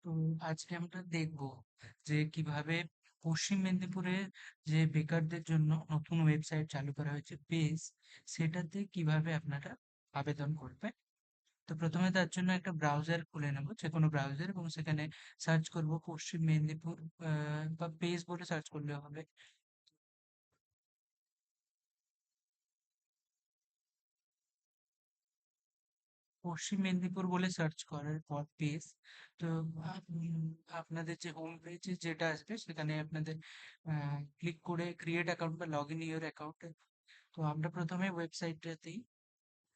তো আজকে আমরা দেখব যে কিভাবে পশ্চিম মেদিনীপুরে যে বেকারদের জন্য নতুন ওয়েবসাইট চালু করা হয়েছে পেজ, সেটাতে কিভাবে আপনারা আবেদন করবেন। তো প্রথমে তার জন্য একটা ব্রাউজার খুলে নেব, যে কোনো ব্রাউজার, এবং সেখানে সার্চ করব পশ্চিম মেদিনীপুর, বা পেজ বলে সার্চ করলে হবে। পশ্চিম মেদিনীপুর বলে সার্চ করার পর পেজ, তো আপনাদের যে হোম পেজে যেটা আসবে সেখানে আপনাদের ক্লিক করে ক্রিয়েট অ্যাকাউন্ট বা লগ ইন ইউর অ্যাকাউন্ট। তো আমরা প্রথমে ওয়েবসাইটটাতেই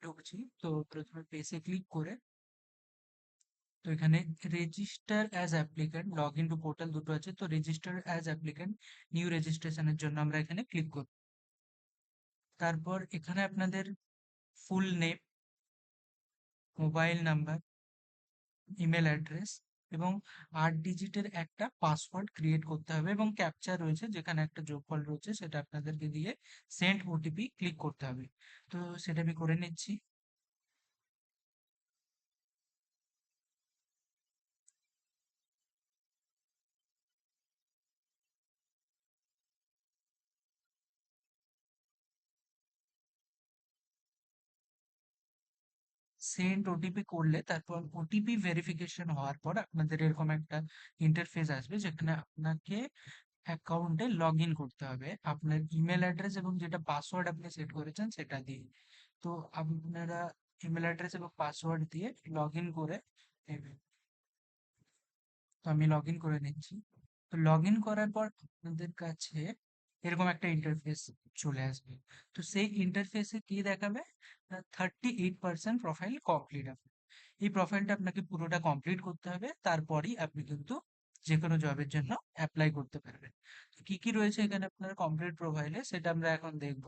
ঢুকছি। তো প্রথমে পেজে ক্লিক করে, তো এখানে register as applicant, log in to portal দুটো আছে, তো রেজিস্টার অ্যাজ অ্যাপ্লিক্যান্ট নিউ রেজিস্ট্রেশনের জন্য আমরা এখানে ক্লিক করব। তারপর এখানে আপনাদের full name, mobile number, email address এবং 8 ডিজিটের একটা পাসওয়ার্ড ক্রিয়েট করতে হবে, এবং ক্যাপচা রয়েছে যেখানে একটা যোগফল রয়েছে, সেটা আপনাদেরকে দিয়ে সেন্ড ওটিপি ক্লিক করতে হবে। তো সেটা আমি করে নিচ্ছি। সেন্ড ওটিপি করলে তারপর ওটিপি ভেরিফিকেশন হওয়ার পর আপনাদের এরকম একটা ইন্টারফেস আসবে, যেখানে আপনাকে অ্যাকাউন্টে লগ ইন করতে হবে আপনার ইমেল অ্যাড্রেস এবং যেটা পাসওয়ার্ড আপনি সেট করেছেন সেটা দিয়ে। তো আপনারা ইমেল অ্যাড্রেস এবং পাসওয়ার্ড দিয়ে লগ ইন করে নেবেন। তো আমি লগ ইন করে নিচ্ছি। তো লগ ইন করার পর আপনাদের কাছে এরকম একটা ইন্টারফেস চলে আসবে। তো সেই ইন্টারফেসে কি দেখাবে? 38% প্রোফাইল কমপ্লিট হবে। এই প্রোফাইলটা আপনাকে পুরোটা কমপ্লিট করতে হবে, তারপরই আপনি কিন্তু যে কোনো জবের জন্য অ্যাপ্লাই করতে পারবেন। তো কি কি রয়েছে এখানে আপনার কমপ্লিট প্রোফাইলে, সেটা আমরা এখন দেখব।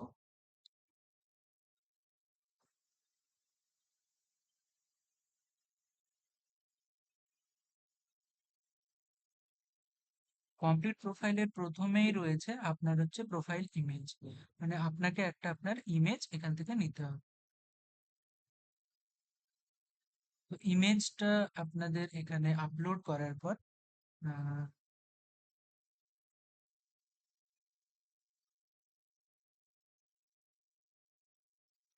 কমপ্লিট প্রোফাইলের প্রথমেই রয়েছে আপনার হচ্ছে প্রোফাইল ইমেজ, মানে আপনাকে একটা আপনার ইমেজ এখান থেকে নিতে হবে। তো ইমেজটা আপনাদের এখানে আপলোড করার পর আহ,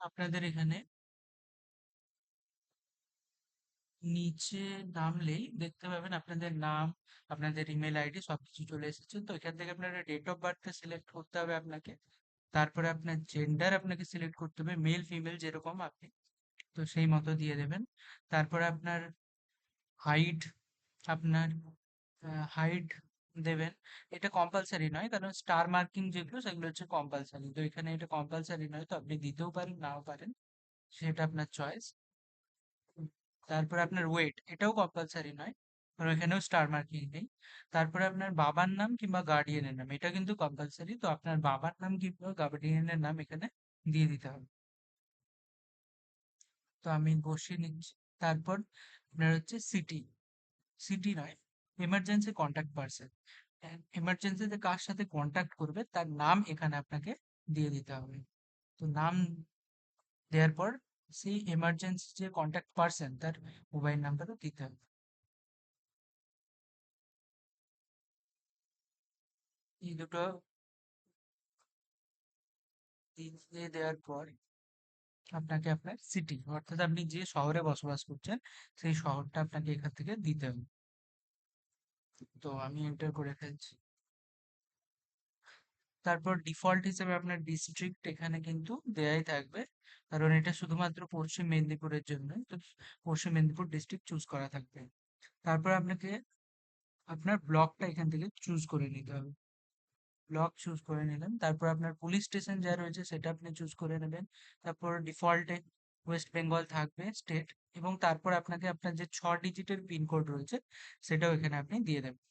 আপনাদের এখানে নিচে নামলেই দেখতে পাবেন আপনাদের নাম, আপনাদের ইমেল আইডি সবকিছু চলে এসেছে। তো এখান থেকে আপনার ডেট অফ বার্থটা সিলেক্ট করতে হবে আপনাকে। তারপরে আপনার জেন্ডার আপনাকে সিলেক্ট করতে হবে, মেল ফিমেল যেরকম আপনি, তো সেই মতো দিয়ে দেবেন। তারপরে আপনার হাইট, আপনার হাইট দেবেন। এটা কম্পালসারি নয়, কারণ স্টার মার্কিং যেগুলো সেগুলো হচ্ছে কম্পালসারি, তো এখানে এটা কম্পালসারি নয়, তো আপনি দিতেও পারেন নাও পারেন, সেটা আপনার চয়েস। তারপরে আপনার ওয়েট, এটাও কম্পালসারি নয়, কারণ এখানেও স্টার মার্কিং নেই। তারপরে আপনার বাবার নাম কিংবা গার্ডিয়ানের নাম, এটা কিন্তু কম্পালসারি, তো আপনার বাবার নাম কিংবা গার্ডিয়ানের নাম এখানে দিয়ে দিতে হবে। তো আমি বসিয়ে নিচ্ছি। তারপর আপনার হচ্ছে সিটি, সিটি নয়, এমার্জেন্সি কন্ট্যাক্ট পার্সন, এমার্জেন্সিতে কার সাথে কন্ট্যাক্ট করবে তার নাম এখানে আপনাকে দিয়ে দিতে হবে। তো নাম দেওয়ার পর সেই এমার্জেন্সি যে কন্ট্যাক্ট পার্সন তার মোবাইল নাম্বারও দিতে হবে। এই দুটো দিয়ে দেওয়ার পর আপনাকে আপনার সিটি, অর্থাৎ আপনি যে শহরে বসবাস করছেন সেই শহরটা আপনাকে এখান থেকে দিতে হবে। তো আমি এন্টার করে ফেলছি। তারপর ডিফল্ট হিসেবে আপনার ডিস্ট্রিক্ট এখানে কিন্তু দেয়াই থাকবে, কারণ এটা শুধুমাত্র পশ্চিম মেদিনীপুরের জন্য, তো পশ্চিম মেদিনীপুর ডিস্ট্রিক্ট চুজ করা থাকবে। তারপর আপনাকে আপনার ব্লকটা এখান থেকে চুজ করে নিতে হবে। ব্লক চুজ করে নিলেন, তারপর আপনার পুলিশ স্টেশন যা রয়েছে সেটা আপনি চুজ করে নেবেন। তারপর ডিফল্টে ওয়েস্ট বেঙ্গল থাকবে স্টেট, এবং তারপর আপনাকে আপনার যে 6 ডিজিটের পিনকোড রয়েছে সেটাও এখানে আপনি দিয়ে দেবেন।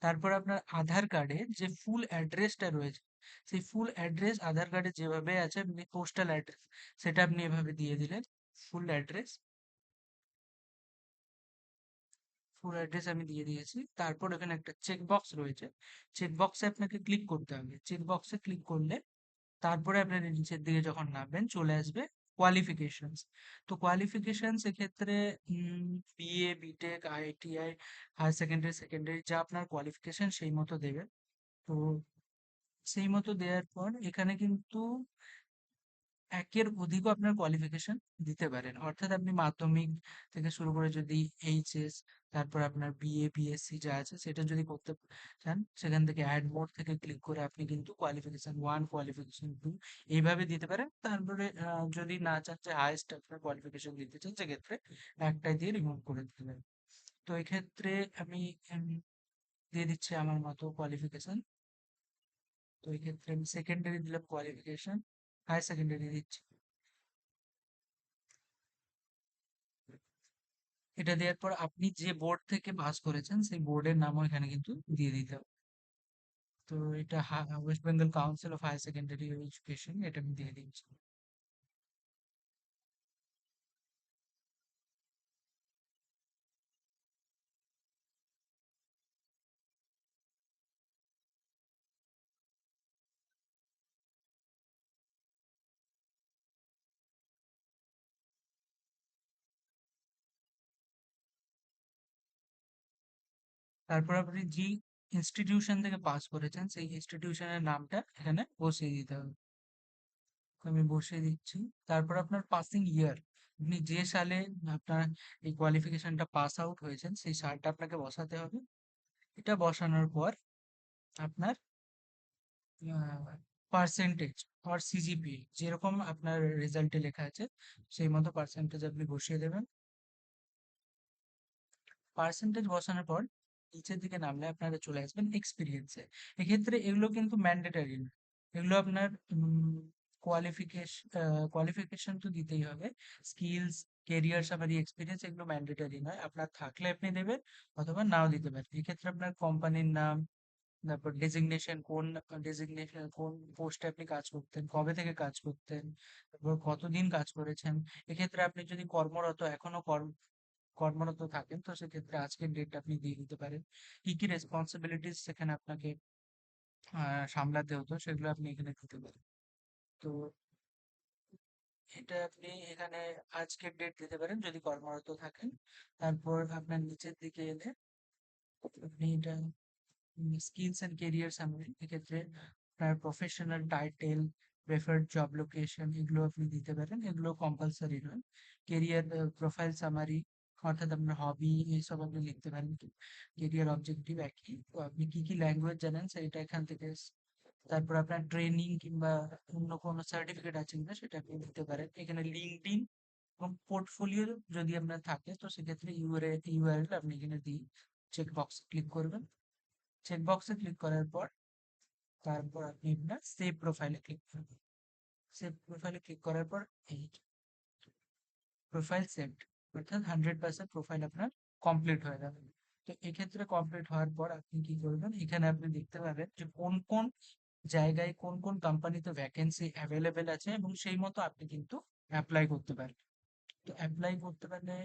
তারপর আপনার আধার কার্ডে যে ফুল অ্যাড্রেসটা রয়েছে, সেই ফুল অ্যাড্রেস আধার কার্ডে যেভাবে আছে আপনি পোস্টাল অ্যাড্রেস, সেটা আপনি এভাবে দিয়ে দিলেন। ফুল অ্যাড্রেস, ফুল অ্যাড্রেস আমি দিয়ে দিয়েছি। তারপর এখানে একটা চেক বক্স রয়েছে, চেক বক্সে আপনাকে ক্লিক করতে হবে। চেক বক্সে ক্লিক করলে তারপরে আপনার নিচের দিকে যখন নামবেন চলে আসবে কোয়ালিফিকেশনস। তো কোয়ালিফিকেশনস এক্ষেত্রে BA, BTech, ITI, higher secondary, secondary যা আপনার কোয়ালিফিকেশন সেই মতো দেবে। তো সেই মতো দেওয়ার পর এখানে কিন্তু একের অধিকও আপনার কোয়ালিফিকেশন দিতে পারেন। অর্থাৎ আপনি মাধ্যমিক থেকে শুরু করে যদি এইচএস, তারপর আপনার বিএ, বিএসসি যা আছে সেটা যদি করতে চান, সেখান থেকে অ্যাড মোড থেকে ক্লিক করে আপনি কিন্তু কোয়ালিফিকেশন 1, কোয়ালিফিকেশন 2 এইভাবে দিতে পারেন। তারপরে যদি না চান যে হাইয়েস্ট আপনার কোয়ালিফিকেশন দিতে চান, সেক্ষেত্রে একটাই দিয়ে রিমুভ করে দিতে পারেন। তো এক্ষেত্রে আমি দিয়ে দিচ্ছি আমার মতো কোয়ালিফিকেশন। তো এক্ষেত্রে আমি সেকেন্ডারি দিলাম কোয়ালিফিকেশন, হায়ার সেকেন্ডারি দিচ্ছি। এটা দেওয়ার পর আপনি যে বোর্ড থেকে পাস করেছেন সেই বোর্ডের নামও এখানে কিন্তু দিয়ে দিতে হবে। তো এটা West Bengal Council of Higher Secondary Education, এটা আমি দিয়ে দিচ্ছি। তারপর আপনি যে ইনস্টিটিউশন থেকে পাস করেছেন সেই ইনস্টিটিউশনের নামটা এখানে বসিয়ে দিতে হবে। তো আমি বসিয়ে দিচ্ছি। তারপর আপনার পাসিং ইয়ার, আপনি যে সালে আপনার এই কোয়ালিফিকেশনটা পাস আউট হয়েছেন সেই সালটা আপনাকে বসাতে হবে। এটা বসানোর পর আপনার পার্সেন্টেজ আর সিজিপিএ যেরকম আপনার রেজাল্টে লেখা আছে সেই মতো পার্সেন্টেজ আপনি বসিয়ে দেবেন। পার্সেন্টেজ বসানোর পর নিচের দিকে নামলে আপনারা চলে আসবেন এক্সপিরিয়েন্সে। এক্ষেত্রে এগুলো কিন্তু ম্যান্ডেটারি না, এগুলো আপনার কোয়ালিফিকেশন কোয়ালিফিকেশন তো দিতেই হবে। স্কিলস, কেরিয়ার সামারি, এক্সপিরিয়েন্স এগুলো ম্যান্ডেটারি নয়, আপনার থাকলে আপনি দেবেন অথবা নাও দিতে পারেন। এক্ষেত্রে আপনার কোম্পানির নাম, তারপর ডেজিগনেশন কোন পোস্টে আপনি কাজ করতেন, কবে থেকে কাজ করতেন, তারপর কতদিন কাজ করেছেন। এক্ষেত্রে আপনি যদি কর্মরত এখনো কর্মরত থাকেন তো সেক্ষেত্রে আজকের ডেটটা আপনি দিয়ে দিতে পারেন। কি কি রেসপন্সিবিলিটিস সেখানে আপনাকে সামলাতে হতো সেগুলো আপনি এখানে দিতে পারেন। তো এটা আপনি এখানে আজকের ডেট দিতে পারেন যদি কর্মরত থাকেন। তারপর আপনার নিচের দিকে এলে আপনি এটা স্কিলস এন্ড কেরিয়ার সামারি, এক্ষেত্রে আপনার professional title, preferred job location এগুলো আপনি দিতে পারেন, এগুলো কম্পালসারি নয়। কেরিয়ার প্রোফাইল সামারি, অর্থাৎ আপনার হবি এইসব আপনি লিখতে পারেন। কেরিয়ার অবজেক্টিভ একই, তো আপনি কি কি ল্যাঙ্গুয়েজ জানেন সেটা এখান থেকে তারপর আপনার ট্রেনিং কিংবা অন্য কোনো সার্টিফিকেট আছে কিনা সেটা আপনি দিতে পারেন। এখানে লিঙ্কডইন এবং পোর্টফোলিও যদি আপনার থাকে তো সেক্ষেত্রে ইউআরএল আপনি এখানে দিয়ে চেক বক্স ক্লিক করবেন। চেক বক্সে ক্লিক করার পর তারপর আপনি আপনার সেভ প্রোফাইলে ক্লিক করবেন। সেভ প্রোফাইলে ক্লিক করার পর এই প্রোফাইল সেভড, অর্থাৎ 100% প্রোফাইল আপনার কমপ্লিট হয়ে যাবে। তো এক্ষেত্রে কমপ্লিট হওয়ার পর আপনি কি করবেন, এখানে আপনি দেখতে পাবেন যে কোন কোন জায়গায় কোন কোন কোম্পানিতে ভ্যাকেন্সি অ্যাভেলেবেল আছে এবং সেই মতো আপনি কিন্তু অ্যাপ্লাই করতে পারেন। তো অ্যাপ্লাই করতে পারলে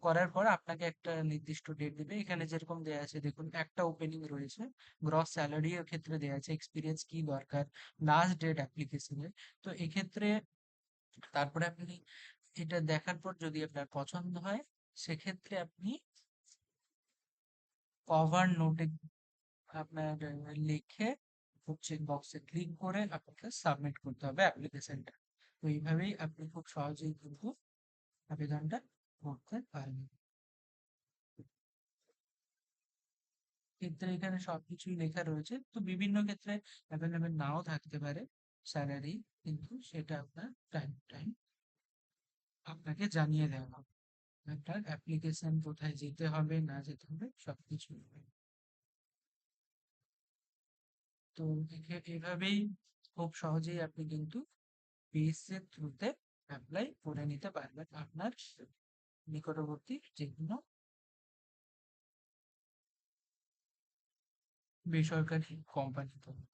করার পর আপনাকে একটা নির্দিষ্ট ডেট দিবে। এখানে যেরকম দেয়া আছে দেখুন, একটা ওপেনিং রয়েছে, গ্রস স্যালারি এর ক্ষেত্রে দেয়া আছে, এক্সপিরিয়েন্স কি দরকার, লাস্ট ডেট অ্যাপ্লিকেশনের। তো এক্ষেত্রে তারপরে আপনি এটা দেখার পর যদি আপনার পছন্দ হয় সেক্ষেত্রে আপনি কভার নোটে আপনার লিখে চেক বক্সে ক্লিক করে আপনাকে সাবমিট করতে হবে অ্যাপ্লিকেশনটা। তো এইভাবেই আপনি খুব সহজেই কিন্তু আবেদনটা করতে পারবেন। ক্ষেত্রে এখানে সবকিছুই লেখা রয়েছে, তো বিভিন্ন ক্ষেত্রে অ্যাভেলেবেল নাও থাকতে পারে স্যালারি, কিন্তু সেটা আপনার টাইম টাইম আপনাকে জানিয়ে দেওয়া হবে। আপনার অ্যাপ্লিকেশন কোথায় যেতে হবে না যেতে হবে সবকিছু। তো এভাবেই খুব সহজেই আপনি কিন্তু পিএসসি এর থ্রুতে অ্যাপ্লাই করে নিতে পারবেন আপনার নিকটবর্তী যে কোনো বেসরকারি কোম্পানিতে।